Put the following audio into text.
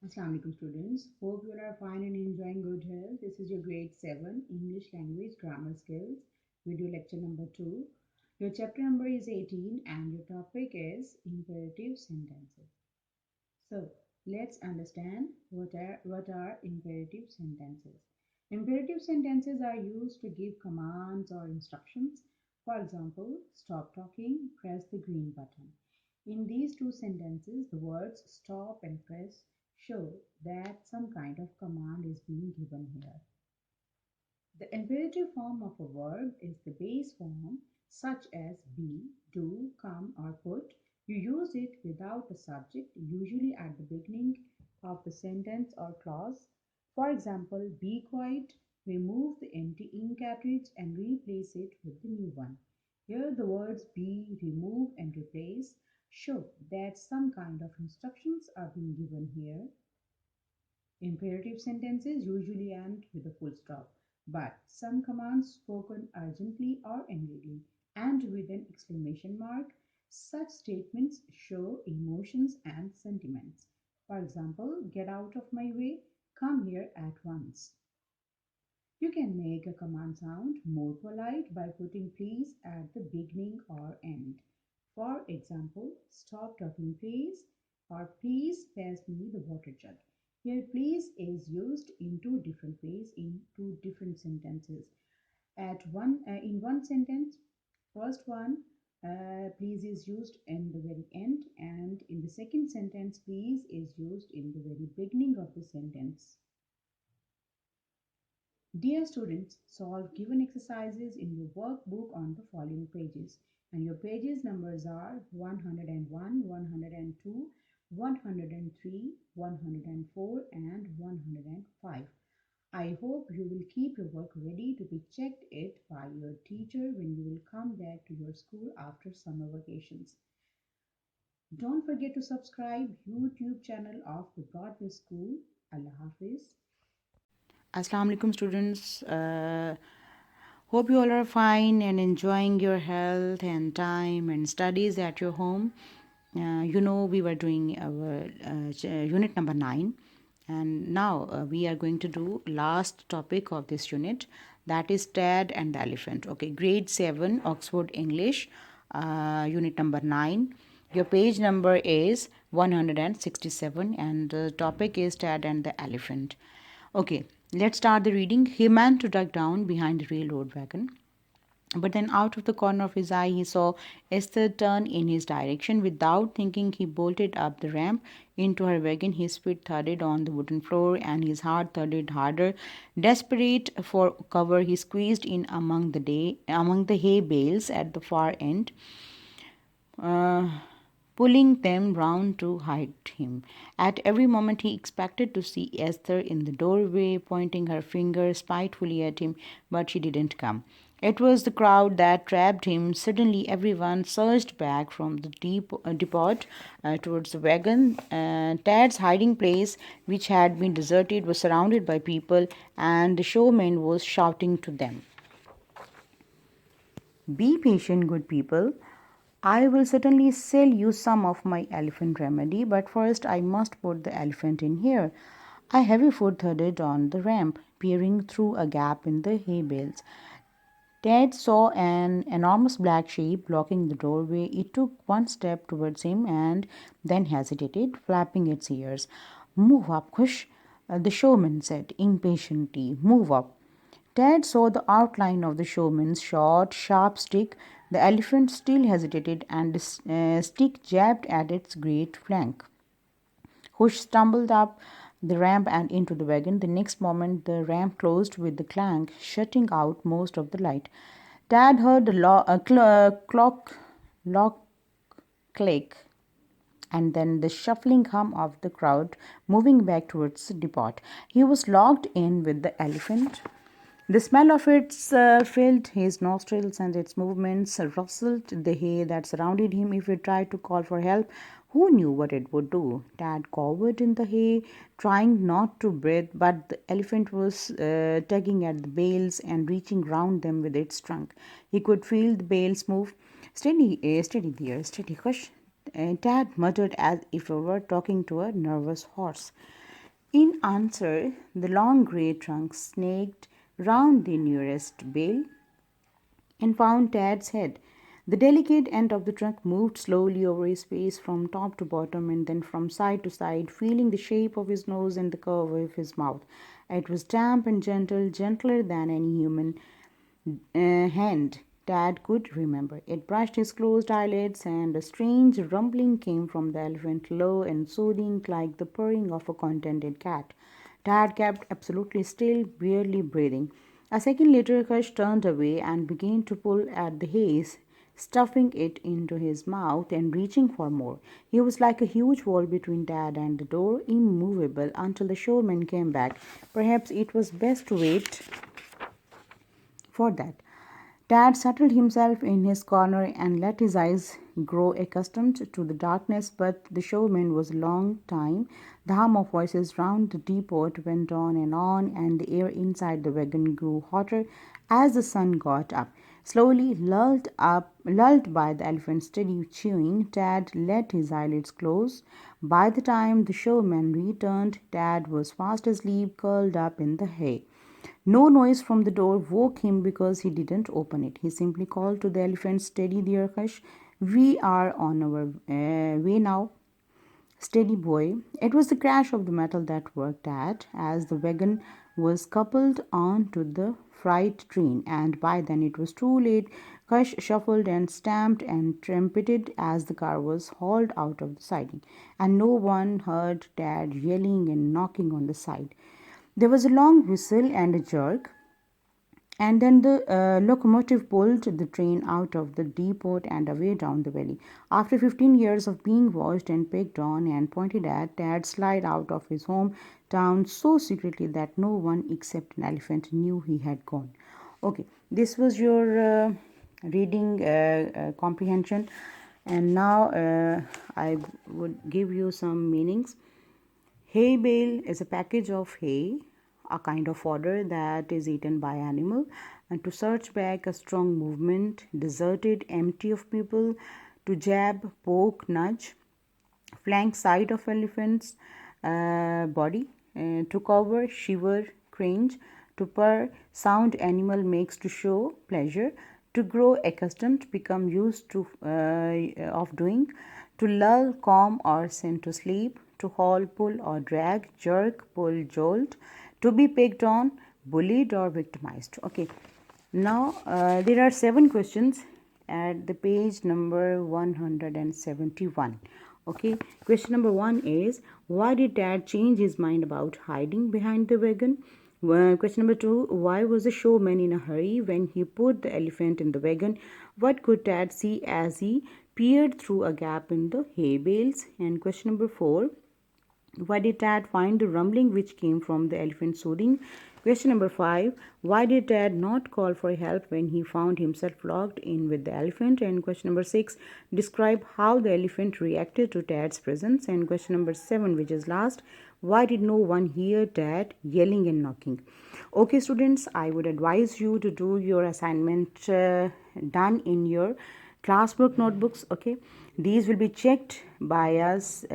Assalamu alaikum students. Hope you are fine and enjoying good health. This is your grade 7 English language grammar skills video lecture number 2. Your chapter number is 18 and your topic is imperative sentences. So let's understand what are imperative sentences. Imperative sentences are used to give commands or instructions. For example, stop talking, press the green button. In these two sentences, the words stop and press show that some kind of command is being given here. The imperative form of a verb is the base form, such as be, do, come, or put. You use it without a subject, usually at the beginning of the sentence or clause. For example, be quiet, remove the empty ink cartridge and replace it with the new one. Here, the words be, remove, and replace show that some kind of instructions are being given here. Imperative sentences usually end with a full stop, but some commands spoken urgently or angrily end with an exclamation mark. Such statements show emotions and sentiments. For example, get out of my way, come here at once. You can make a command sound more polite by putting please at the beginning or end. For example, stop talking please or please pass me the water jug. Here please is used in two different ways in two different sentences. In one sentence, first one please is used in the very end, and in the second sentence please is used in the very beginning of the sentence. Dear students, solve given exercises in your workbook on the following pages. And your pages numbers are 101, 102, 103, 104, and 105. I hope you will keep your work ready to be checked it by your teacher when you will come back to your school after summer vacations. Don't forget to subscribe YouTube channel of the Broadway School. Allah Hafiz. Assalamu alaikum students. Hope you all are fine and enjoying your health and time and studies at your home. We were doing our unit number 9, and now we are going to do last topic of this unit, that is Tad and the Elephant. Okay, grade 7 Oxford English, unit number 9. Your page number is 167 and the topic is Tad and the Elephant. Okay, let's start the reading. He meant to duck down behind the railroad wagon, but then out of the corner of his eye he saw Esther turn in his direction. Without thinking, he bolted up the ramp into her wagon. His feet thudded on the wooden floor and his heart thudded harder. Desperate for cover, he squeezed in among the hay bales at the far end, uh, pulling them round to hide him. At every moment he expected to see Esther in the doorway, pointing her finger spitefully at him, but she didn't come. It was the crowd that trapped him. Suddenly everyone surged back from the depot towards the wagon. Tad's hiding place, which had been deserted, was surrounded by people, and the showman was shouting to them. Be patient, good people. I will certainly sell you some of my elephant remedy, but first I must put the elephant in here. A heavy foot thudded on the ramp, peering through a gap in the hay bales. Ted saw an enormous black sheep blocking the doorway. It took one step towards him and then hesitated, flapping its ears. Move up, Kush, the showman said impatiently. Move up. Ted saw the outline of the showman's short, sharp stick. The elephant still hesitated, and the stick jabbed at its great flank. Hush stumbled up the ramp and into the wagon. The next moment, the ramp closed with a clank, shutting out most of the light. Tad heard a clock lock click, and then the shuffling hum of the crowd moving back towards the depot. He was locked in with the elephant. The smell of it filled his nostrils, and its movements rustled the hay that surrounded him. If he tried to call for help, who knew what it would do? Tad cowered in the hay, trying not to breathe, but the elephant was tugging at the bales and reaching round them with its trunk. He could feel the bales move. Steady, steady, dear, steady, hush. Tad muttered as if he were talking to a nervous horse. In answer, the long grey trunk snaked round the nearest bale and found Tad's head. The delicate end of the trunk moved slowly over his face from top to bottom and then from side to side, feeling the shape of his nose and the curve of his mouth. It was damp and gentle, gentler than any human hand Tad could remember. It brushed his closed eyelids, and a strange rumbling came from the elephant, low and soothing, like the purring of a contented cat. Tad kept absolutely still, barely breathing. A second later, Kush turned away and began to pull at the haze, stuffing it into his mouth and reaching for more. He was like a huge wall between Tad and the door, immovable until the showman came back. Perhaps it was best to wait for that. Tad settled himself in his corner and let his eyes grow accustomed to the darkness, but the showman was a long time. The hum of voices round the depot went on, and the air inside the wagon grew hotter as the sun got up. Slowly, lulled by the elephant's steady chewing, Tad let his eyelids close. By the time the showman returned, Tad was fast asleep, curled up in the hay. No noise from the door woke him because he didn't open it. He simply called to the elephant, "Steady, dear Kush. We are on our way now. Steady, boy." It was the crash of the metal that worked at as the wagon was coupled on to the freight train, and by then it was too late. Kush shuffled and stamped and trumpeted as the car was hauled out of the siding, and no one heard Dad yelling and knocking on the side. There was a long whistle and a jerk, and then the locomotive pulled the train out of the depot and away down the valley. After 15 years of being watched and picked on and pointed at, Dad slid out of his hometown so secretly that no one except an elephant knew he had gone. Okay, this was your reading comprehension, and now I would give you some meanings. Hay bale is a package of hay, a kind of fodder that is eaten by animal, and to search back a strong movement, deserted, empty of people, to jab, poke, nudge, flank side of elephant's body, to cover, shiver, cringe, to purr, sound animal makes to show pleasure, to grow accustomed, become used to of doing, to lull, calm, or send to sleep, to haul, pull, or drag, jerk, pull, jolt, to be picked on, bullied, or victimized. Okay, now there are 7 questions at the page number 171. Okay, question number 1 is, why did Dad change his mind about hiding behind the wagon? Question number 2, why was the showman in a hurry when he put the elephant in the wagon? What could Dad see as he peered through a gap in the hay bales? And question number 4, why did Dad find the rumbling which came from the elephant soothing? Question number 5, why did Dad not call for help when he found himself locked in with the elephant? And question number 6, describe how the elephant reacted to Dad's presence. And question number 7, which is last, why did no one hear Dad yelling and knocking? Okay, students, I would advise you to do your assignment done in your classwork notebooks. Okay, these will be checked by us